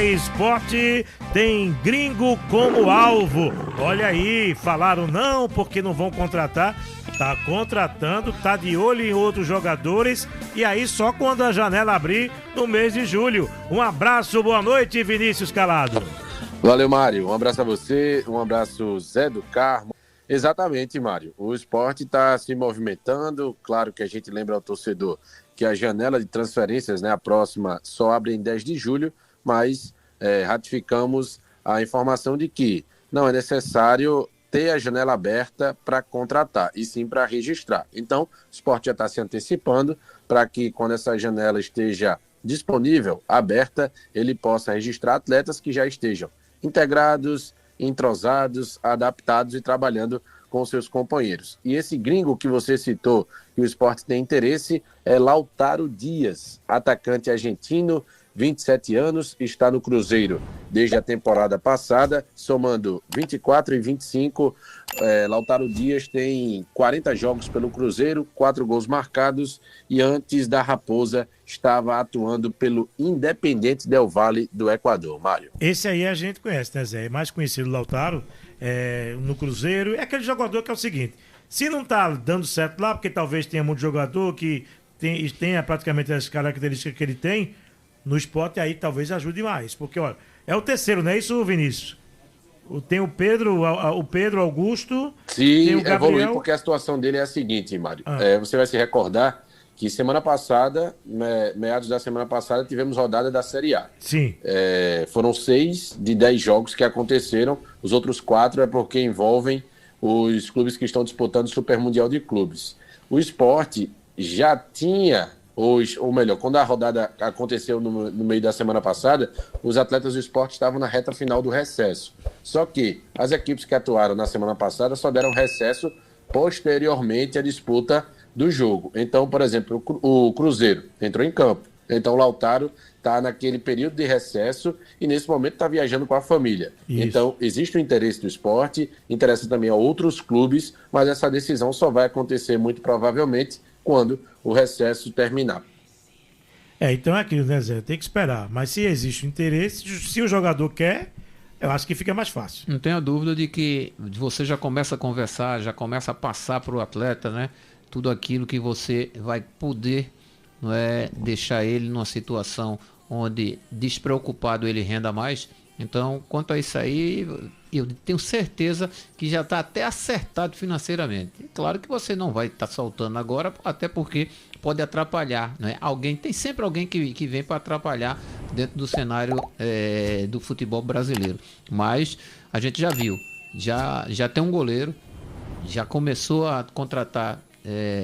Esporte tem gringo como alvo. Olha aí, falaram não porque não vão contratar. Tá contratando, tá de olho em outros jogadores. E aí só quando a janela abrir no mês de julho. Um abraço, boa noite, Vinícius Calado. Valeu, Mário. Um abraço a você, um abraço, Zé do Carmo. Exatamente, Mário. O esporte está se movimentando. Claro que a gente lembra ao torcedor que a janela de transferências, né, a próxima, só abre em 10 de julho, mas ratificamos a informação de que não é necessário ter a janela aberta para contratar, e sim para registrar. Então, o esporte já está se antecipando para que, quando essa janela esteja disponível, aberta, ele possa registrar atletas que já estejam integrados, entrosados, adaptados e trabalhando com seus companheiros. E esse gringo que você citou, que o esporte tem interesse, é Lautaro Dias, atacante argentino, 27 anos, está no Cruzeiro desde a temporada passada, somando 24 e 25. Lautaro Dias tem 40 jogos pelo Cruzeiro, 4 gols marcados, e antes da Raposa estava atuando pelo Independente Del Valle do Equador. Mário. Esse aí a gente conhece, né, Zé? É mais conhecido, Lautaro, no Cruzeiro. É aquele jogador que é o seguinte: se não tá dando certo lá, porque talvez tenha muito jogador que tenha praticamente as características que ele tem, no esporte aí talvez ajude mais. Porque, olha, é o terceiro, não é isso, Vinícius? Tem o Pedro Augusto. Sim, tem o Gabriel... evoluir, porque a situação dele é a seguinte, Mário. Você vai se recordar que semana passada, meados da semana passada, tivemos rodada da Série A. Sim. Foram 6 de 10 jogos que aconteceram. Os outros 4 é porque envolvem os clubes que estão disputando o Super Mundial de Clubes. O esporte já tinha... ou melhor, quando a rodada aconteceu no meio da semana passada, os atletas do esporte estavam na reta final do recesso. Só que as equipes que atuaram na semana passada só deram recesso posteriormente à disputa do jogo. Então, por exemplo, o Cruzeiro entrou em campo. Então o Lautaro está naquele período de recesso e nesse momento está viajando com a família. Isso. Então existe o interesse do esporte, interessa também a outros clubes, mas essa decisão só vai acontecer muito provavelmente quando o recesso terminar. Então é aquilo, né, Zé? Tem que esperar. Mas se existe interesse, se o jogador quer, eu acho que fica mais fácil. Não tenha dúvida de que você já começa a conversar, já começa a passar para o atleta, né? Tudo aquilo que você vai poder, não é, deixar ele numa situação onde despreocupado ele renda mais. Então, quanto a isso aí, eu tenho certeza que já está até acertado financeiramente. Claro que você não vai estar soltando agora, até porque pode atrapalhar, né? Tem sempre alguém que vem para atrapalhar dentro do cenário do futebol brasileiro. Mas a gente já viu, já tem um goleiro, já começou a contratar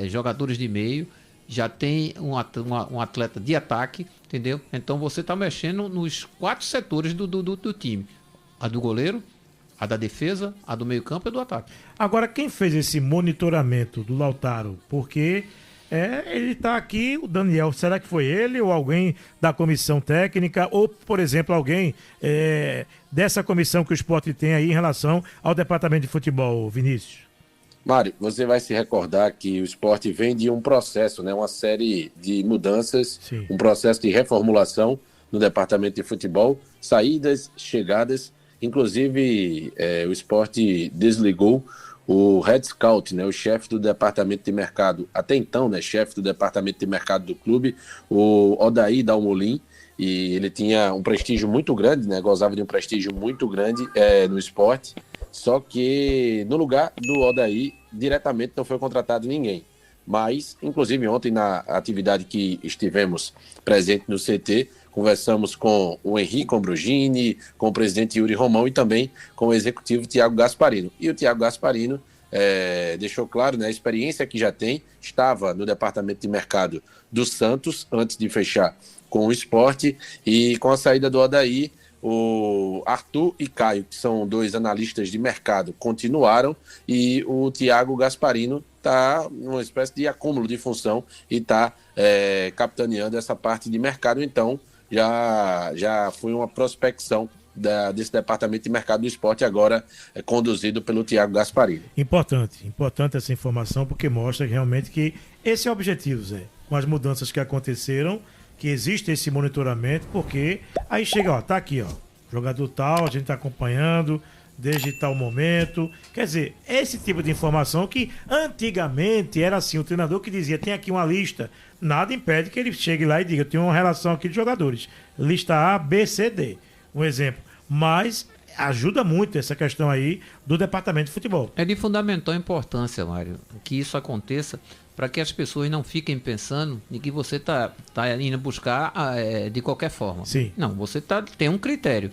jogadores de meio, já tem um atleta de ataque, entendeu? Então você está mexendo nos 4 setores do time. A do goleiro, a da defesa, a do meio campo e a do ataque. Agora, quem fez esse monitoramento do Lautaro? Porque ele está aqui, o Daniel, será que foi ele ou alguém da comissão técnica? Ou, por exemplo, alguém dessa comissão que o esporte tem aí em relação ao departamento de futebol, Vinícius? Mário, você vai se recordar que o esporte vem de um processo, né, uma série de mudanças, Sim. Um processo de reformulação no departamento de futebol, saídas, chegadas, inclusive o esporte desligou o head scout, né, o chefe do departamento de mercado, até então, né, chefe do departamento de mercado do clube, o Odair Dalmolin, e ele tinha um prestígio muito grande, né, gozava de um prestígio muito grande no esporte. Só que no lugar do Odair, diretamente não foi contratado ninguém. Mas, inclusive ontem na atividade que estivemos presente no CT, conversamos com o Henrique Ambrogini, com o presidente Yuri Romão e também com o executivo Thiago Gasparino. E o Thiago Gasparino deixou claro, né, a experiência que já tem, estava no departamento de mercado do Santos, antes de fechar com o esporte, e com a saída do Odair, o Arthur e Caio, que são 2 analistas de mercado, continuaram, e o Thiago Gasparino está numa espécie de acúmulo de função e está capitaneando essa parte de mercado. Então já foi uma prospecção desse departamento de mercado do esporte, agora conduzido pelo Thiago Gasparino. Importante essa informação, porque mostra realmente que esse é o objetivo, Zé, com as mudanças que aconteceram, que existe esse monitoramento, porque aí chega, ó, tá aqui, ó, jogador tal, a gente tá acompanhando desde tal momento. Quer dizer, esse tipo de informação que antigamente era assim, o treinador que dizia, tem aqui uma lista, nada impede que ele chegue lá e diga, eu tenho uma relação aqui de jogadores, lista A, B, C, D, um exemplo. Mas ajuda muito essa questão aí do departamento de futebol. É de fundamental importância, Mário, que isso aconteça para que as pessoas não fiquem pensando em que você tá indo buscar de qualquer forma. Sim. Não, você tem um critério.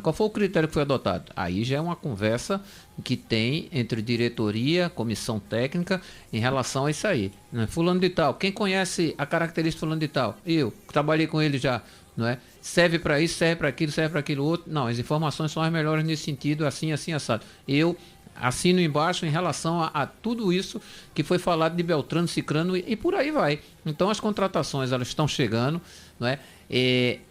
Qual foi o critério que foi adotado? Aí já é uma conversa que tem entre diretoria, comissão técnica, em relação a isso aí. Não é? Fulano de tal, quem conhece a característica de fulano de tal? Eu, trabalhei com ele já. Não é? Serve para isso, serve para aquilo outro. Não, as informações são as melhores nesse sentido, assim, assado. Eu assino embaixo em relação a tudo isso que foi falado de Beltrano, Cicrano e por aí vai. Então as contratações elas estão chegando. Não é?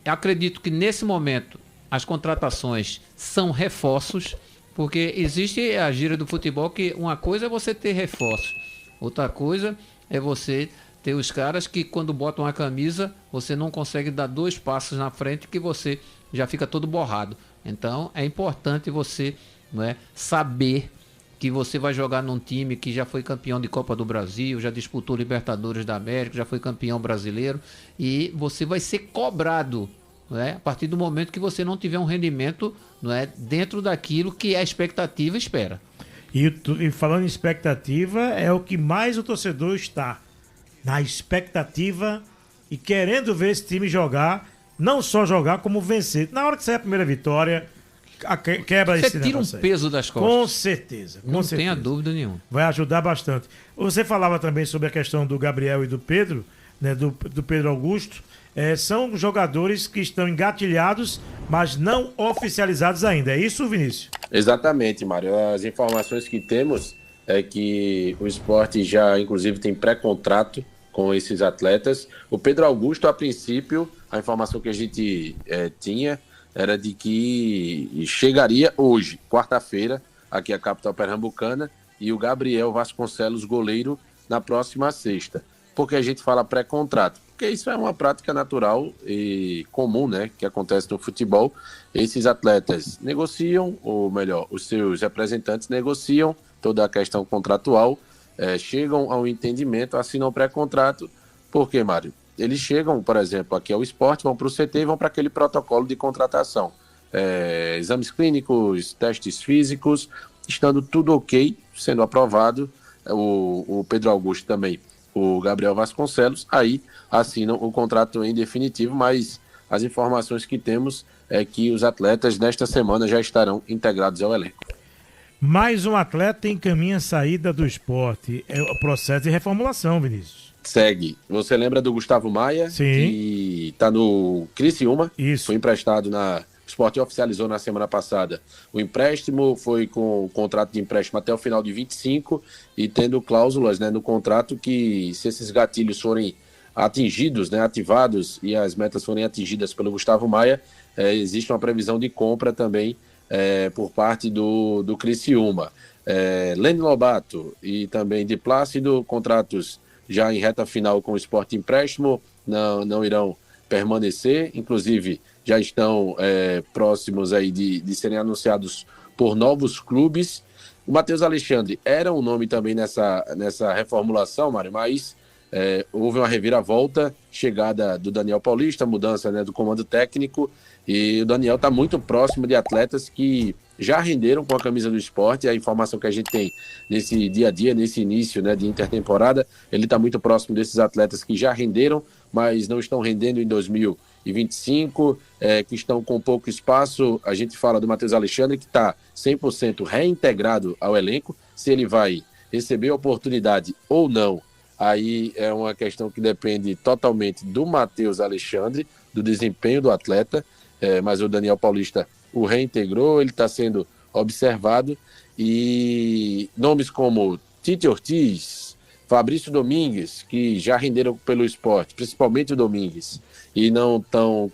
Acredito que nesse momento as contratações são reforços, porque existe a gíria do futebol que uma coisa é você ter reforços, outra coisa é você ter os caras que quando botam a camisa você não consegue dar 2 passos na frente que você já fica todo borrado. Então é importante você, não é, saber que você vai jogar num time que já foi campeão de Copa do Brasil, já disputou Libertadores da América, já foi campeão brasileiro e você vai ser cobrado. Não é? A partir do momento que você não tiver um rendimento, não é, dentro daquilo que a expectativa espera. E falando em expectativa, é o que mais o torcedor está. Na expectativa e querendo ver esse time jogar, não só jogar, como vencer. Na hora que sair a primeira vitória, quebra esse negócio. Você tira um peso das costas. Com certeza. Não tenha dúvida nenhuma. Vai ajudar bastante. Você falava também sobre a questão do Gabriel e do Pedro, né, do Pedro Augusto. São jogadores que estão engatilhados, mas não oficializados ainda. É isso, Vinícius? Exatamente, Mário. As informações que temos é que o Sport já, inclusive, tem pré-contrato com esses atletas. O Pedro Augusto, a princípio, a informação que a gente tinha era de que chegaria hoje, quarta-feira, aqui à capital pernambucana, e o Gabriel Vasconcelos, goleiro, na próxima sexta. Por que a gente fala pré-contrato? Porque isso é uma prática natural e comum, né, que acontece no futebol. Esses atletas negociam, ou melhor, os seus representantes negociam toda a questão contratual, chegam ao entendimento, assinam o pré-contrato. Por quê, Mário? Eles chegam, por exemplo, aqui ao Sport, vão para o CT e vão para aquele protocolo de contratação. Exames clínicos, testes físicos, estando tudo ok, sendo aprovado, o Pedro Augusto também, o Gabriel Vasconcelos, aí assinam o contrato em definitivo, mas as informações que temos é que os atletas nesta semana já estarão integrados ao elenco. Mais um atleta encaminha a saída do Sport. É o processo de reformulação, Vinícius. Segue. Você lembra do Gustavo Maia? Sim. Que está no Criciúma. Isso. Foi emprestado O Sport oficializou na semana passada o empréstimo, foi com o contrato de empréstimo até o final de 25 e tendo cláusulas, né, no contrato que, se esses gatilhos forem atingidos, né, ativados e as metas forem atingidas pelo Gustavo Maia, existe uma previsão de compra também por parte do Criciúma. Lênin Lobato e também de Plácido, contratos já em reta final com o Sport empréstimo, não irão permanecer, inclusive já estão próximos aí de serem anunciados por novos clubes. O Matheus Alexandre era um nome também nessa reformulação, Mário, mas houve uma reviravolta, chegada do Daniel Paulista, mudança, né, do comando técnico, e o Daniel está muito próximo de atletas que já renderam com a camisa do Sport. A informação que a gente tem nesse dia a dia, nesse início, né, de intertemporada, ele está muito próximo desses atletas que já renderam, mas não estão rendendo em 2025, que estão com pouco espaço. A gente fala do Matheus Alexandre, que está 100% reintegrado ao elenco. Se ele vai receber a oportunidade ou não, aí é uma questão que depende totalmente do Matheus Alexandre, do desempenho do atleta, mas o Daniel Paulista o reintegrou, ele está sendo observado, e nomes como Tite Ortiz, Fabrício Domingues, que já renderam pelo Sport, principalmente o Domingues, e não estão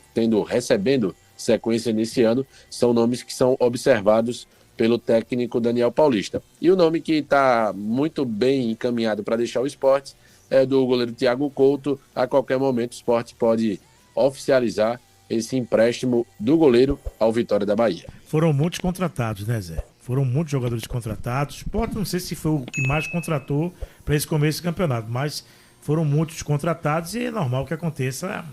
recebendo sequência nesse ano, são nomes que são observados pelo técnico Daniel Paulista. E o nome que está muito bem encaminhado para deixar o Sport é do goleiro Thiago Couto. A qualquer momento o Sport pode oficializar esse empréstimo do goleiro ao Vitória da Bahia. Foram muitos contratados, né, Zé? Foram muitos jogadores contratados. Pode não sei se foi o que mais contratou para esse começo de campeonato, mas foram muitos contratados e é normal que aconteça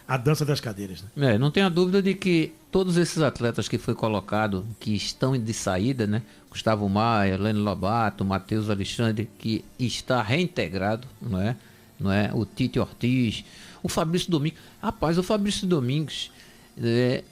a dança das cadeiras, né? Não tenha dúvida de que todos esses atletas que foi colocado, que estão de saída, né? Gustavo Maia, Lênin Lobato, Matheus Alexandre, que está reintegrado, não é? O Tite Ortiz, o Fabrício Domingos. Rapaz, o Fabrício Domingos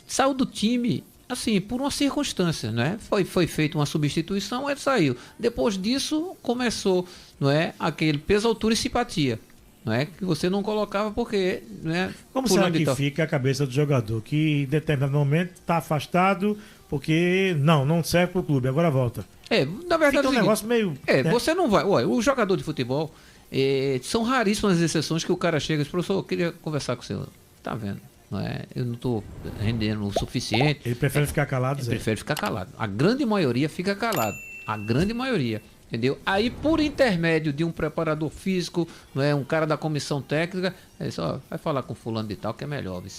saiu do time, assim, por uma circunstância, né? Foi feita uma substituição, ele saiu. Depois disso, começou, não é? Aquele peso, altura e simpatia. Não é que você não colocava porque, né? Como será que fica a cabeça do jogador que em determinado momento está afastado porque não serve para o clube, agora volta? Na verdade fica um negócio meio... Você não vai... Olha, o jogador de futebol, são raríssimas as exceções que o cara chega e diz, professor, eu queria conversar com o senhor. Tá vendo? Não é? Eu não estou rendendo o suficiente. Ele prefere ficar calado, Ele prefere ficar calado. A grande maioria fica calado. A grande maioria. Entendeu? Aí, por intermédio de um preparador físico, não é, um cara da comissão técnica, só vai falar com fulano de tal que é melhor, viu?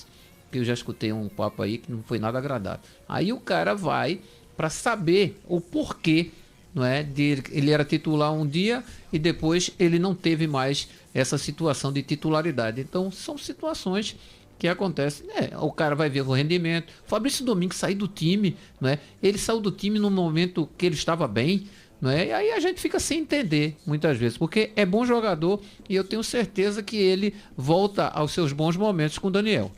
Porque eu já escutei um papo aí que não foi nada agradável. Aí o cara vai para saber o porquê, não é, ele era titular um dia e depois ele não teve mais essa situação de titularidade. Então, são situações que acontecem. O cara vai ver o rendimento. Fabrício Domingos saiu do time, não é? Ele saiu do time no momento que ele estava bem. Não é? E aí a gente fica sem entender muitas vezes, porque é bom jogador e eu tenho certeza que ele volta aos seus bons momentos com o Daniel.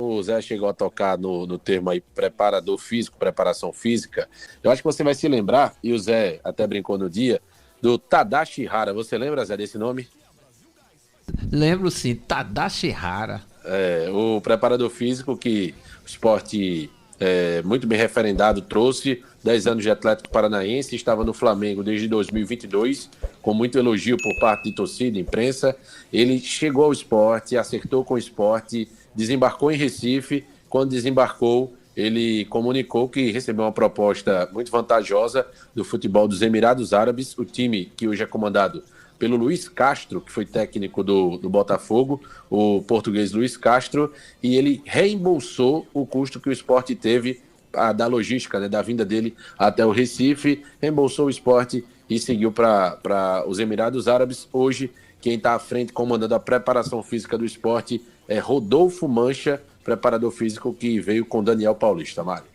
O Zé chegou a tocar no termo aí, preparador físico, preparação física. Eu acho que você vai se lembrar, e o Zé até brincou no dia, do Tadashi Hara. Você lembra, Zé, desse nome? Lembro sim, Tadashi Hara. O preparador físico que o Sport... muito bem referendado, trouxe 10 anos de Atlético Paranaense, estava no Flamengo desde 2022, com muito elogio por parte de torcida, imprensa. Ele chegou ao Sport, acertou com o Sport, desembarcou em Recife. Quando desembarcou, ele comunicou que recebeu uma proposta muito vantajosa do futebol dos Emirados Árabes, o time que hoje é comandado pelo Luiz Castro, que foi técnico do Botafogo, o português Luiz Castro, e ele reembolsou o custo que o Sport teve da logística, né, da vinda dele até o Recife, reembolsou o Sport e seguiu para os Emirados Árabes. Hoje, quem está à frente comandando a preparação física do Sport é Rodolfo Mancha, preparador físico que veio com Daniel Paulista, Mário.